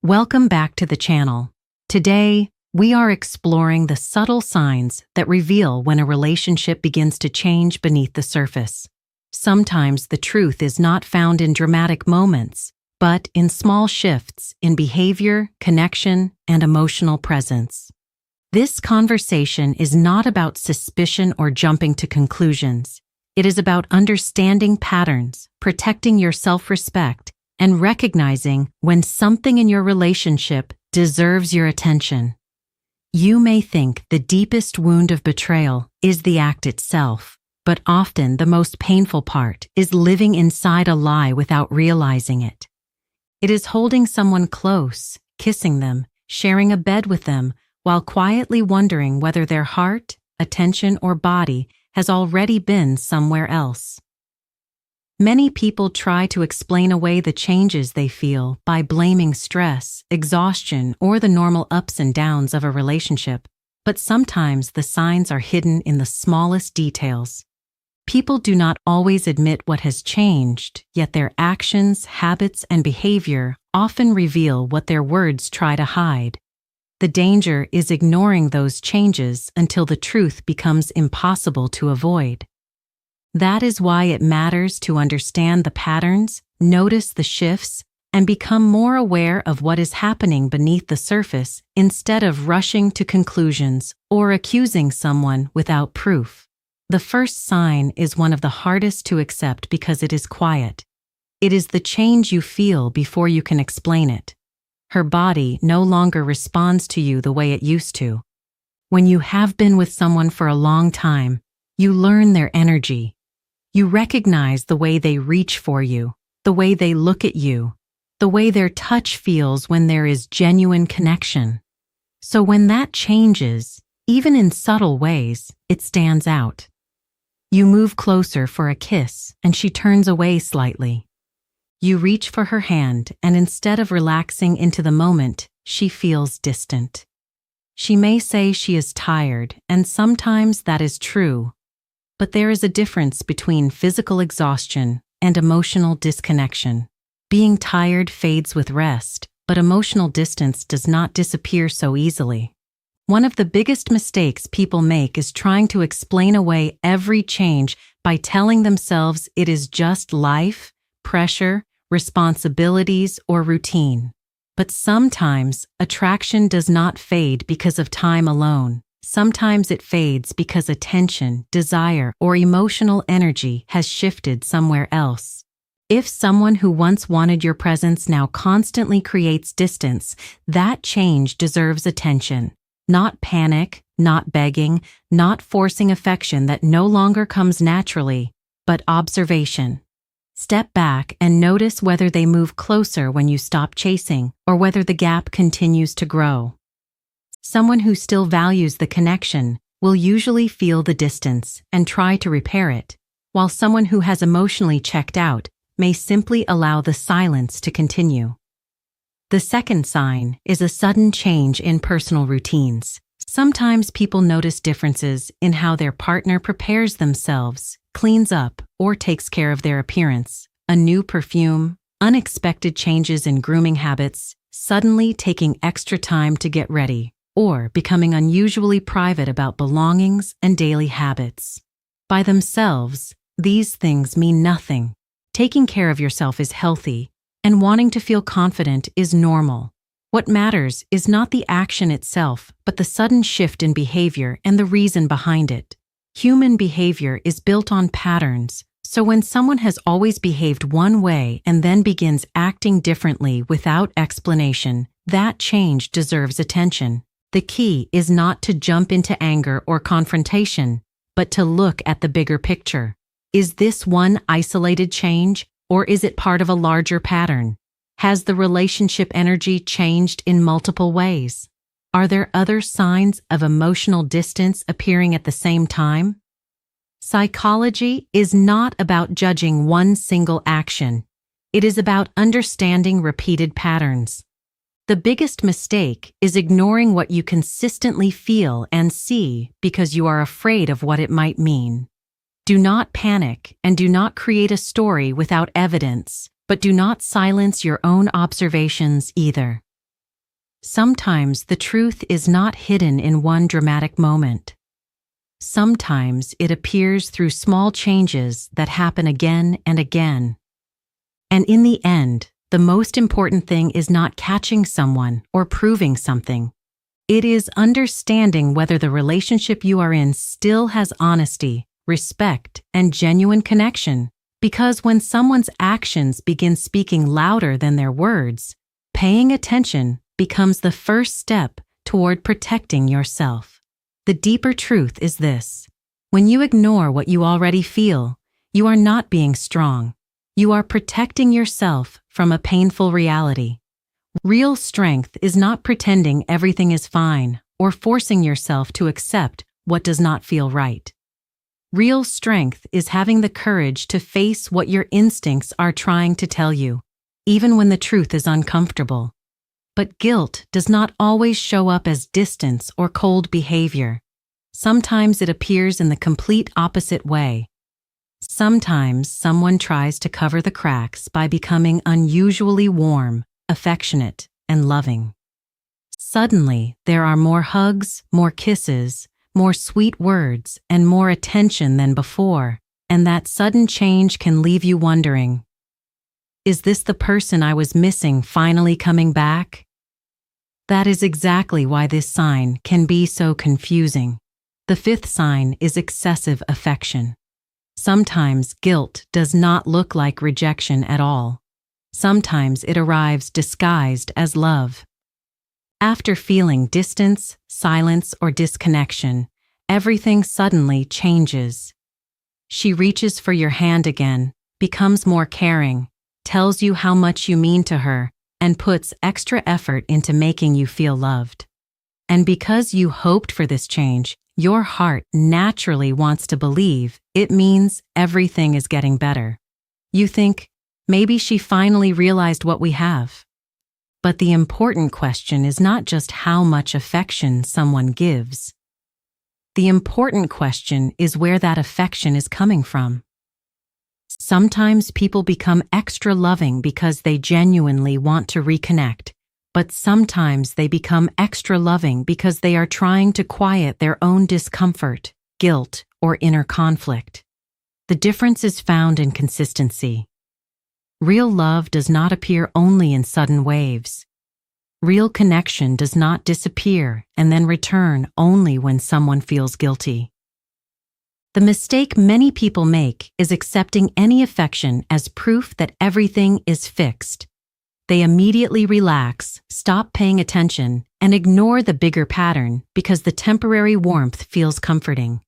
Welcome back to the channel. Today, we are exploring the subtle signs that reveal when a relationship begins to change beneath the surface. Sometimes the truth is not found in dramatic moments, but in small shifts in behavior, connection, and emotional presence. This conversation is not about suspicion or jumping to conclusions. It is about understanding patterns, protecting your self-respect, and recognizing when something in your relationship deserves your attention. You may think the deepest wound of betrayal is the act itself, but often the most painful part is living inside a lie without realizing it. It is holding someone close, kissing them, sharing a bed with them, while quietly wondering whether their heart, attention, or body has already been somewhere else. Many people try to explain away the changes they feel by blaming stress, exhaustion, or the normal ups and downs of a relationship, but sometimes the signs are hidden in the smallest details. People do not always admit what has changed, yet their actions, habits, and behavior often reveal what their words try to hide. The danger is ignoring those changes until the truth becomes impossible to avoid. That is why it matters to understand the patterns, notice the shifts, and become more aware of what is happening beneath the surface instead of rushing to conclusions or accusing someone without proof. The first sign is one of the hardest to accept because it is quiet. It is the change you feel before you can explain it. Her body no longer responds to you the way it used to. When you have been with someone for a long time, you learn their energy. You recognize the way they reach for you, the way they look at you, the way their touch feels when there is genuine connection. So when that changes, even in subtle ways, it stands out. You move closer for a kiss, and she turns away slightly. You reach for her hand, and instead of relaxing into the moment, she feels distant. She may say she is tired, and sometimes that is true. But there is a difference between physical exhaustion and emotional disconnection. Being tired fades with rest, but emotional distance does not disappear so easily. One of the biggest mistakes people make is trying to explain away every change by telling themselves it is just life, pressure, responsibilities, or routine. But sometimes, attraction does not fade because of time alone. Sometimes it fades because attention, desire, or emotional energy has shifted somewhere else. If someone who once wanted your presence now constantly creates distance, that change deserves attention. Not panic, not begging, not forcing affection that no longer comes naturally, but observation. Step back and notice whether they move closer when you stop chasing, or whether the gap continues to grow. Someone who still values the connection will usually feel the distance and try to repair it, while someone who has emotionally checked out may simply allow the silence to continue. The second sign is a sudden change in personal routines. Sometimes people notice differences in how their partner prepares themselves, cleans up, or takes care of their appearance. A new perfume, unexpected changes in grooming habits, suddenly taking extra time to get ready, or becoming unusually private about belongings and daily habits. By themselves, these things mean nothing. Taking care of yourself is healthy, and wanting to feel confident is normal. What matters is not the action itself, but the sudden shift in behavior and the reason behind it. Human behavior is built on patterns, so when someone has always behaved one way and then begins acting differently without explanation, that change deserves attention. The key is not to jump into anger or confrontation, but to look at the bigger picture. Is this one isolated change, or is it part of a larger pattern? Has the relationship energy changed in multiple ways? Are there other signs of emotional distance appearing at the same time? Psychology is not about judging one single action. It is about understanding repeated patterns. The biggest mistake is ignoring what you consistently feel and see because you are afraid of what it might mean. Do not panic and do not create a story without evidence, but do not silence your own observations either. Sometimes the truth is not hidden in one dramatic moment. Sometimes it appears through small changes that happen again and again. And in the end, the most important thing is not catching someone or proving something. It is understanding whether the relationship you are in still has honesty, respect, and genuine connection. Because when someone's actions begin speaking louder than their words, paying attention becomes the first step toward protecting yourself. The deeper truth is this: when you ignore what you already feel, you are not being strong. You are protecting yourself from a painful reality. Real strength is not pretending everything is fine or forcing yourself to accept what does not feel right. Real strength is having the courage to face what your instincts are trying to tell you, even when the truth is uncomfortable. But guilt does not always show up as distance or cold behavior. Sometimes it appears in the complete opposite way. Sometimes someone tries to cover the cracks by becoming unusually warm, affectionate, and loving. Suddenly, there are more hugs, more kisses, more sweet words, and more attention than before, and that sudden change can leave you wondering, is this the person I was missing finally coming back? That is exactly why this sign can be so confusing. The fifth sign is excessive affection. Sometimes guilt does not look like rejection at all. Sometimes it arrives disguised as love. After feeling distance, silence, or disconnection, everything suddenly changes. She reaches for your hand again, becomes more caring, tells you how much you mean to her, and puts extra effort into making you feel loved. And because you hoped for this change, your heart naturally wants to believe it means everything is getting better. You think, maybe she finally realized what we have. But the important question is not just how much affection someone gives. The important question is where that affection is coming from. Sometimes people become extra loving because they genuinely want to reconnect, but sometimes they become extra loving because they are trying to quiet their own discomfort, guilt, or inner conflict. The difference is found in consistency. Real love does not appear only in sudden waves. Real connection does not disappear and then return only when someone feels guilty. The mistake many people make is accepting any affection as proof that everything is fixed. They immediately relax, stop paying attention, and ignore the bigger pattern because the temporary warmth feels comforting.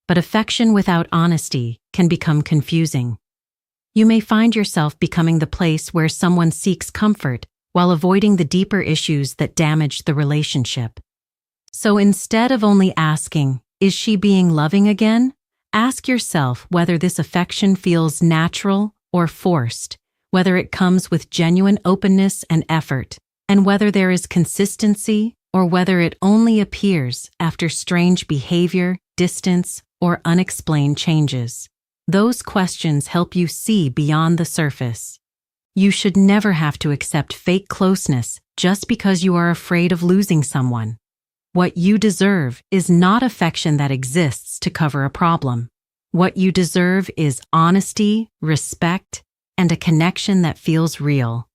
But affection without honesty can become confusing. You may find yourself becoming the place where someone seeks comfort while avoiding the deeper issues that damage the relationship. So instead of only asking, is she being loving again? Ask yourself whether this affection feels natural or forced, whether it comes with genuine openness and effort, and whether there is consistency or whether it only appears after strange behavior, distance, or unexplained changes. Those questions help you see beyond the surface. You should never have to accept fake closeness just because you are afraid of losing someone. What you deserve is not affection that exists to cover a problem. What you deserve is honesty, respect, and a connection that feels real.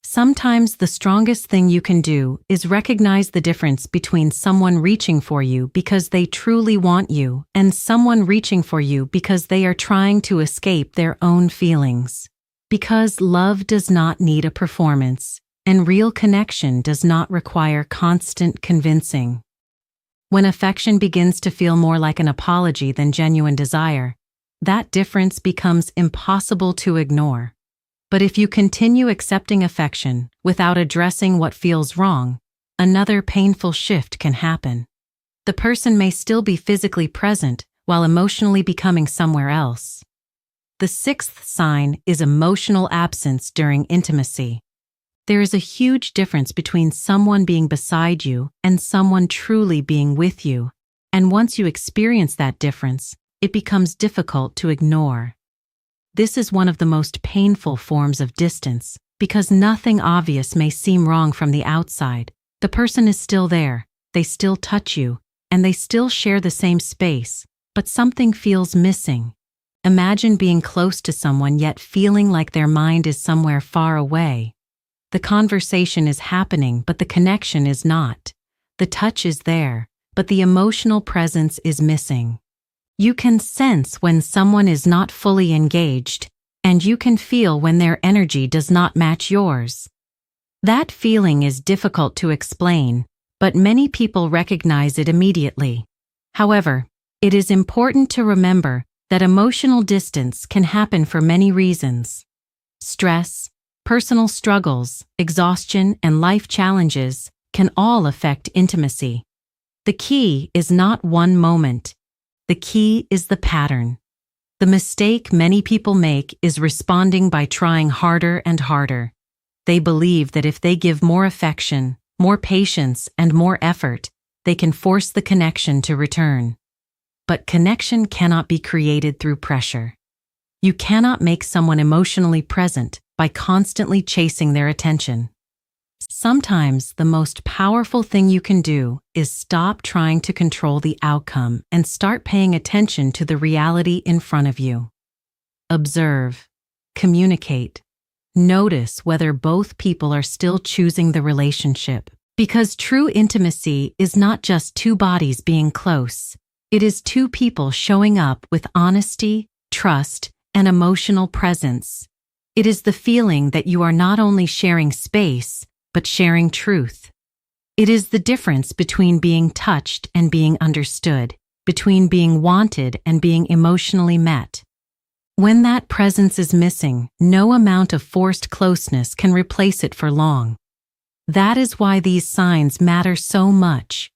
Sometimes the strongest thing you can do is recognize the difference between someone reaching for you because they truly want you and someone reaching for you because they are trying to escape their own feelings. Because love does not need a performance, and real connection does not require constant convincing. When affection begins to feel more like an apology than genuine desire, that difference becomes impossible to ignore. But if you continue accepting affection without addressing what feels wrong, another painful shift can happen. The person may still be physically present while emotionally becoming somewhere else. The sixth sign is emotional absence during intimacy. There is a huge difference between someone being beside you and someone truly being with you, and once you experience that difference, it becomes difficult to ignore. This is one of the most painful forms of distance because nothing obvious may seem wrong from the outside, The person is still there, they still touch you, and they still share the same space, but something feels missing. Imagine being close to someone yet feeling like their mind is somewhere far away. The conversation is happening, but the connection is not. The touch is there, but the emotional presence is missing. You can sense when someone is not fully engaged, and you can feel when their energy does not match yours. That feeling is difficult to explain, but many people recognize it immediately. However, it is important to remember that emotional distance can happen for many reasons. Stress, personal struggles, exhaustion, and life challenges can all affect intimacy. The key is not one moment. The key is the pattern. The mistake many people make is responding by trying harder and harder. They believe that if they give more affection, more patience, and more effort, they can force the connection to return. But connection cannot be created through pressure. You cannot make someone emotionally present by constantly chasing their attention. Sometimes the most powerful thing you can do is stop trying to control the outcome and start paying attention to the reality in front of you. Observe, communicate, notice whether both people are still choosing the relationship. Because true intimacy is not just two bodies being close. It is two people showing up with honesty, trust, and emotional presence. It is the feeling that you are not only sharing space, but sharing truth. It is the difference between being touched and being understood, between being wanted and being emotionally met. When that presence is missing, no amount of forced closeness can replace it for long. That is why these signs matter so much.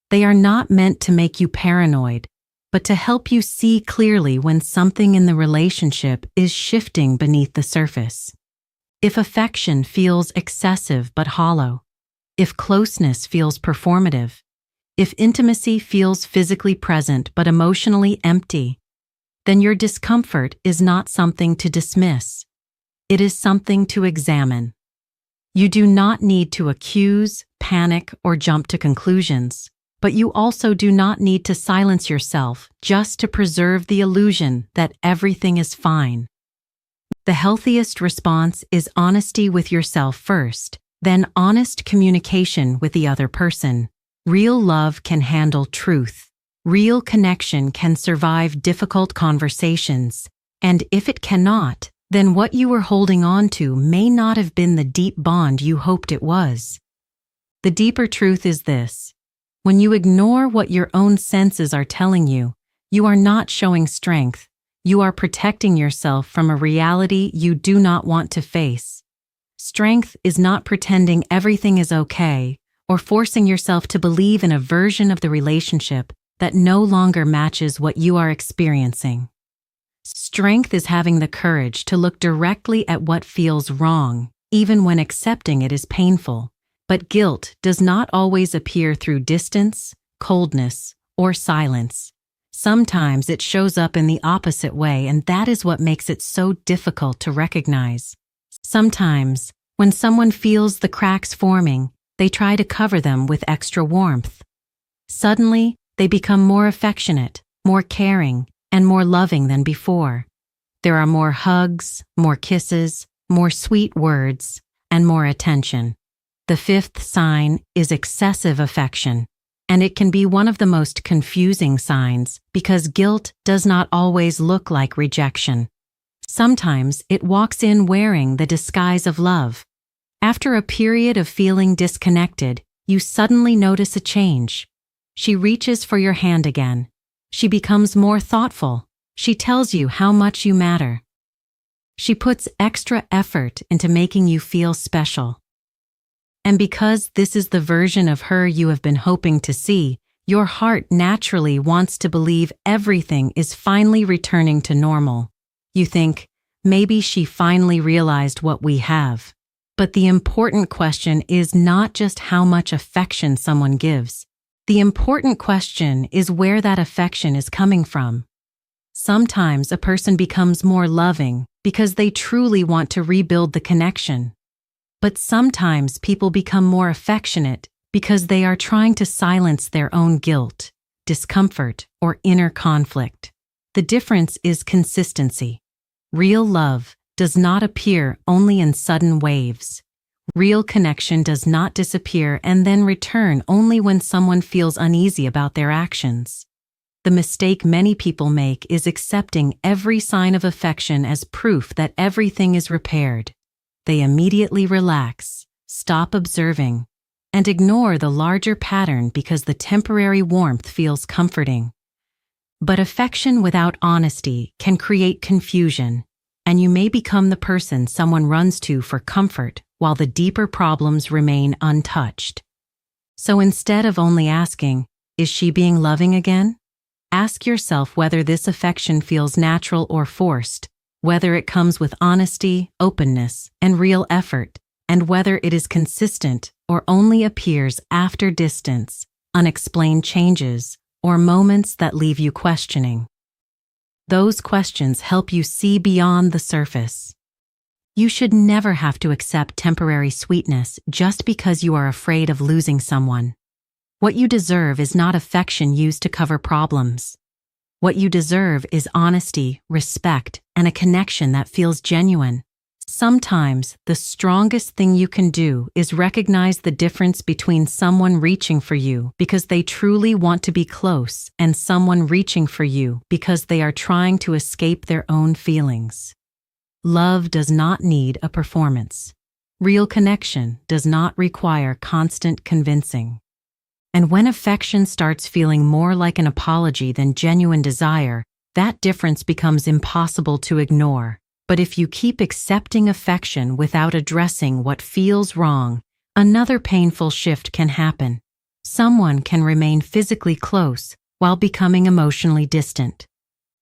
They are not meant to make you paranoid, but to help you see clearly when something in the relationship is shifting beneath the surface. If affection feels excessive but hollow, if closeness feels performative, if intimacy feels physically present but emotionally empty, then your discomfort is not something to dismiss. It is something to examine. You do not need to accuse, panic, or jump to conclusions, but you also do not need to silence yourself just to preserve the illusion that everything is fine. The healthiest response is honesty with yourself first, then honest communication with the other person. Real love can handle truth. Real connection can survive difficult conversations, and if it cannot, then what you were holding on to may not have been the deep bond you hoped it was. The deeper truth is this: when you ignore what your own senses are telling you, you are not showing strength. You are protecting yourself from a reality you do not want to face. Strength is not pretending everything is okay or forcing yourself to believe in a version of the relationship that no longer matches what you are experiencing. Strength is having the courage to look directly at what feels wrong, even when accepting it is painful. But guilt does not always appear through distance, coldness, or silence. Sometimes it shows up in the opposite way, and that is what makes it so difficult to recognize. Sometimes, when someone feels the cracks forming, they try to cover them with extra warmth. Suddenly, they become more affectionate, more caring, and more loving than before. There are more hugs, more kisses, more sweet words, and more attention. The fifth sign is excessive affection, and it can be one of the most confusing signs because guilt does not always look like rejection. Sometimes it walks in wearing the disguise of love. After a period of feeling disconnected, you suddenly notice a change. She reaches for your hand again. She becomes more thoughtful. She tells you how much you matter. She puts extra effort into making you feel special. And because this is the version of her you have been hoping to see, your heart naturally wants to believe everything is finally returning to normal. You think, maybe she finally realized what we have. But the important question is not just how much affection someone gives. The important question is where that affection is coming from. Sometimes a person becomes more loving because they truly want to rebuild the connection. But sometimes people become more affectionate because they are trying to silence their own guilt, discomfort, or inner conflict. The difference is consistency. Real love does not appear only in sudden waves. Real connection does not disappear and then return only when someone feels uneasy about their actions. The mistake many people make is accepting every sign of affection as proof that everything is repaired. They immediately relax, stop observing, and ignore the larger pattern because the temporary warmth feels comforting. But affection without honesty can create confusion, and you may become the person someone runs to for comfort while the deeper problems remain untouched. So instead of only asking, "Is she being loving again?" ask yourself whether this affection feels natural or forced, whether it comes with honesty, openness, and real effort, and whether it is consistent or only appears after distance, unexplained changes, or moments that leave you questioning. Those questions help you see beyond the surface. You should never have to accept temporary sweetness just because you are afraid of losing someone. What you deserve is not affection used to cover problems. What you deserve is honesty, respect, and a connection that feels genuine. Sometimes, the strongest thing you can do is recognize the difference between someone reaching for you because they truly want to be close and someone reaching for you because they are trying to escape their own feelings. Love does not need a performance. Real connection does not require constant convincing. And when affection starts feeling more like an apology than genuine desire, that difference becomes impossible to ignore. But if you keep accepting affection without addressing what feels wrong, another painful shift can happen. Someone can remain physically close while becoming emotionally distant.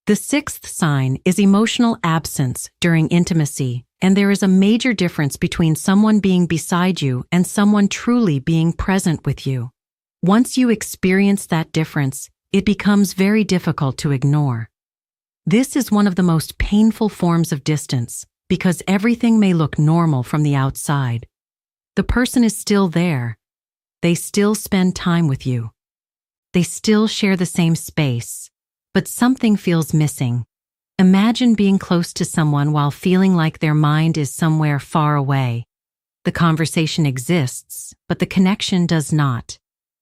The sixth sign is emotional absence during intimacy, and there is a major difference between someone being beside you and someone truly being present with you. Once you experience that difference, it becomes very difficult to ignore. This is one of the most painful forms of distance because everything may look normal from the outside. The person is still there. They still spend time with you. They still share the same space, but something feels missing. Imagine being close to someone while feeling like their mind is somewhere far away. The conversation exists, but the connection does not.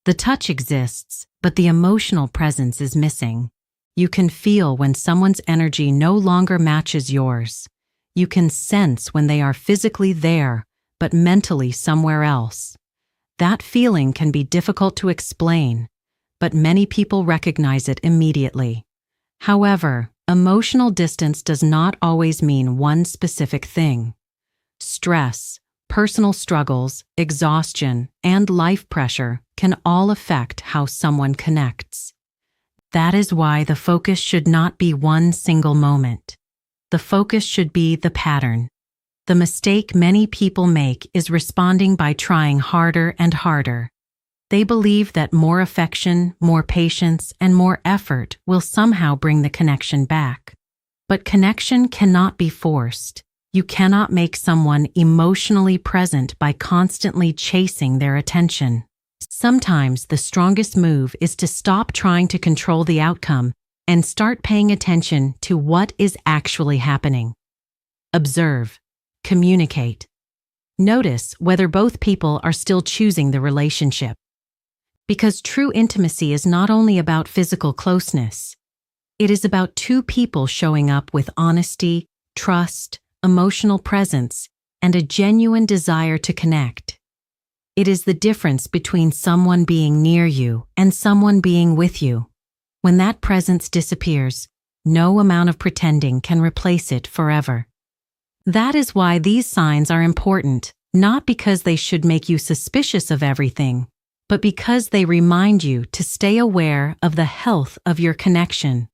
The touch exists, but the emotional presence is missing. You can feel when someone's energy no longer matches yours. You can sense when they are physically there, but mentally somewhere else. That feeling can be difficult to explain, but many people recognize it immediately. However, emotional distance does not always mean one specific thing. Stress, personal struggles, exhaustion, and life pressure can all affect how someone connects. That is why the focus should not be one single moment. The focus should be the pattern. The mistake many people make is responding by trying harder and harder. They believe that more affection, more patience, and more effort will somehow bring the connection back. But connection cannot be forced. You cannot make someone emotionally present by constantly chasing their attention. Sometimes the strongest move is to stop trying to control the outcome and start paying attention to what is actually happening. Observe. Communicate. Notice whether both people are still choosing the relationship. Because true intimacy is not only about physical closeness. It is about two people showing up with honesty, trust, emotional presence, and a genuine desire to connect. It is the difference between someone being near you and someone being with you. When that presence disappears, no amount of pretending can replace it forever. That is why these signs are important, not because they should make you suspicious of everything, but because they remind you to stay aware of the health of your connection.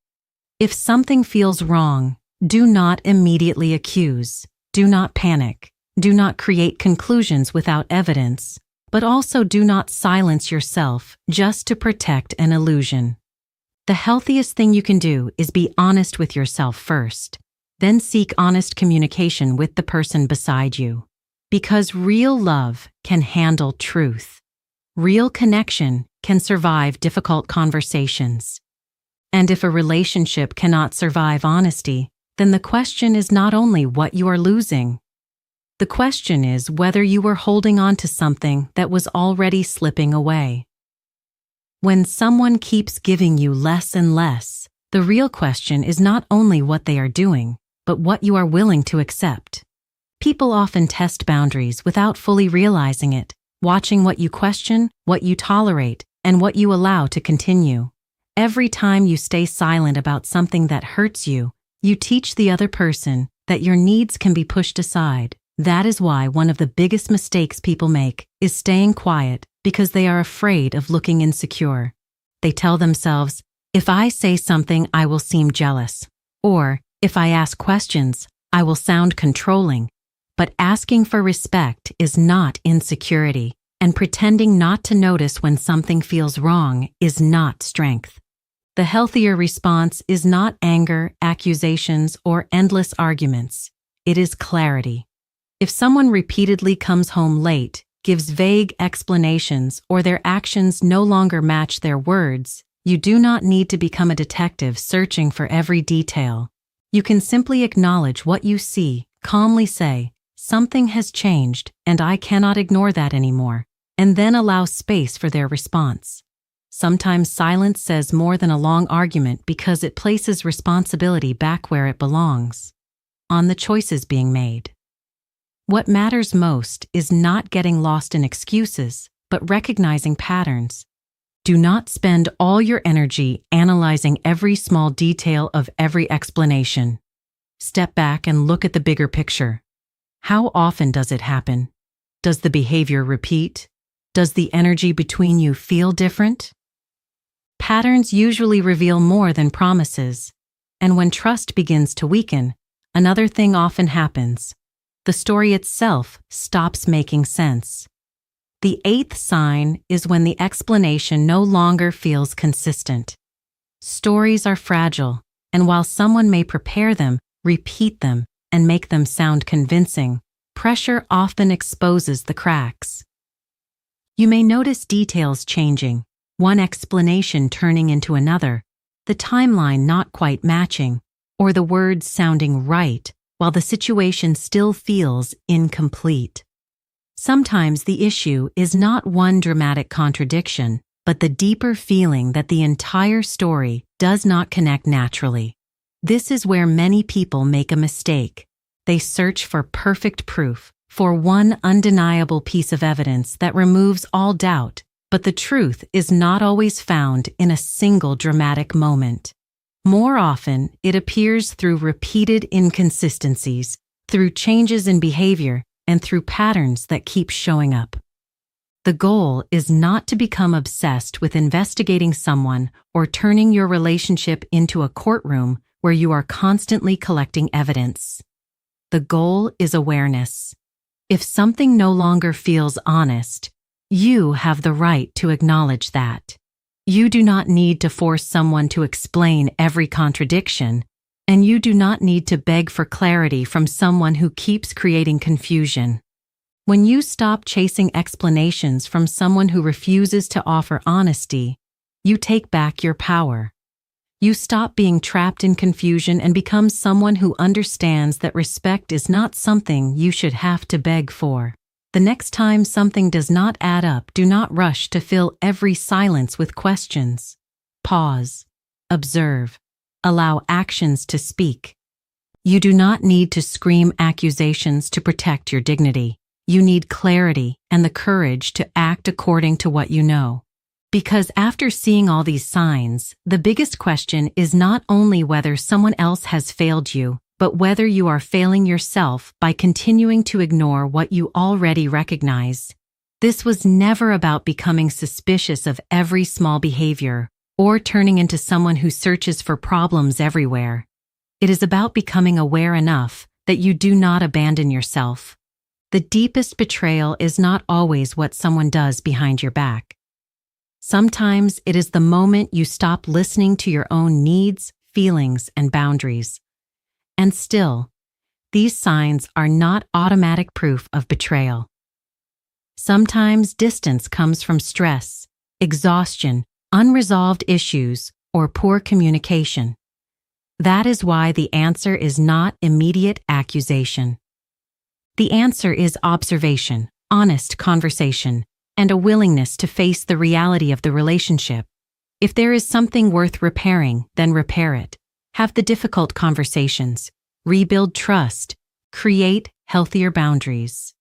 If something feels wrong, do not immediately accuse. Do not panic. Do not create conclusions without evidence. But also do not silence yourself just to protect an illusion. The healthiest thing you can do is be honest with yourself first, then seek honest communication with the person beside you. Because real love can handle truth. Real connection can survive difficult conversations. And if a relationship cannot survive honesty, then the question is not only what you are losing. The question is whether you were holding on to something that was already slipping away. When someone keeps giving you less and less, the real question is not only what they are doing, but what you are willing to accept. People often test boundaries without fully realizing it, watching what you question, what you tolerate, and what you allow to continue. Every time you stay silent about something that hurts you, you teach the other person that your needs can be pushed aside. That is why one of the biggest mistakes people make is staying quiet because they are afraid of looking insecure. They tell themselves, if I say something, I will seem jealous. Or, if I ask questions, I will sound controlling. But asking for respect is not insecurity, and pretending not to notice when something feels wrong is not strength. The healthier response is not anger, accusations, or endless arguments. It is clarity. If someone repeatedly comes home late, gives vague explanations, or their actions no longer match their words, you do not need to become a detective searching for every detail. You can simply acknowledge what you see, calmly say, something has changed, and I cannot ignore that anymore, and then allow space for their response. Sometimes silence says more than a long argument because it places responsibility back where it belongs, on the choices being made. What matters most is not getting lost in excuses, but recognizing patterns. Do not spend all your energy analyzing every small detail of every explanation. Step back and look at the bigger picture. How often does it happen? Does the behavior repeat? Does the energy between you feel different? Patterns usually reveal more than promises, and when trust begins to weaken, another thing often happens. The story itself stops making sense. The eighth sign is when the explanation no longer feels consistent. Stories are fragile, and while someone may prepare them, repeat them, and make them sound convincing, pressure often exposes the cracks. You may notice details changing, one explanation turning into another, the timeline not quite matching, or the words sounding right while the situation still feels incomplete. Sometimes the issue is not one dramatic contradiction, but the deeper feeling that the entire story does not connect naturally. This is where many people make a mistake. They search for perfect proof, for one undeniable piece of evidence that removes all doubt, but the truth is not always found in a single dramatic moment. More often, it appears through repeated inconsistencies, through changes in behavior, and through patterns that keep showing up. The goal is not to become obsessed with investigating someone or turning your relationship into a courtroom where you are constantly collecting evidence. The goal is awareness. If something no longer feels honest, you have the right to acknowledge that. You do not need to force someone to explain every contradiction, and you do not need to beg for clarity from someone who keeps creating confusion. When you stop chasing explanations from someone who refuses to offer honesty, you take back your power. You stop being trapped in confusion and become someone who understands that respect is not something you should have to beg for. The next time something does not add up, do not rush to fill every silence with questions. Pause. Observe. Allow actions to speak. You do not need to scream accusations to protect your dignity. You need clarity and the courage to act according to what you know. Because after seeing all these signs, the biggest question is not only whether someone else has failed you, but whether you are failing yourself by continuing to ignore what you already recognize. This was never about becoming suspicious of every small behavior or turning into someone who searches for problems everywhere. It is about becoming aware enough that you do not abandon yourself. The deepest betrayal is not always what someone does behind your back. Sometimes it is the moment you stop listening to your own needs, feelings, and boundaries. And still, these signs are not automatic proof of betrayal. Sometimes distance comes from stress, exhaustion, unresolved issues, or poor communication. That is why the answer is not immediate accusation. The answer is observation, honest conversation, and a willingness to face the reality of the relationship. If there is something worth repairing, then repair it. Have the difficult conversations, rebuild trust, create healthier boundaries.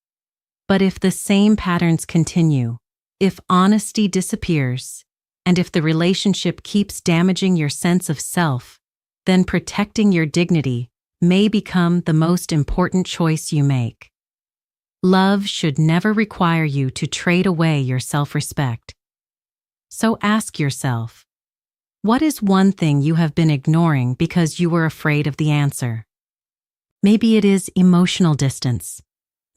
But if the same patterns continue, if honesty disappears, and if the relationship keeps damaging your sense of self, then protecting your dignity may become the most important choice you make. Love should never require you to trade away your self-respect. So ask yourself, what is one thing you have been ignoring because you were afraid of the answer? Maybe it is emotional distance.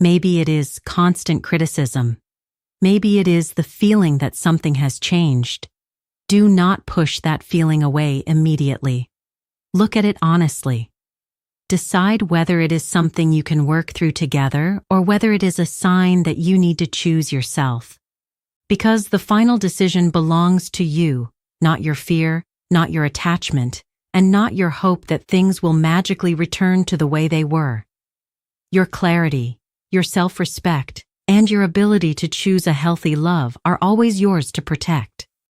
Maybe it is constant criticism. Maybe it is the feeling that something has changed. Do not push that feeling away immediately. Look at it honestly. Decide whether it is something you can work through together or whether it is a sign that you need to choose yourself. Because the final decision belongs to you, not your fear, not your attachment, and not your hope that things will magically return to the way they were. Your clarity, your self-respect, and your ability to choose a healthy love are always yours to protect.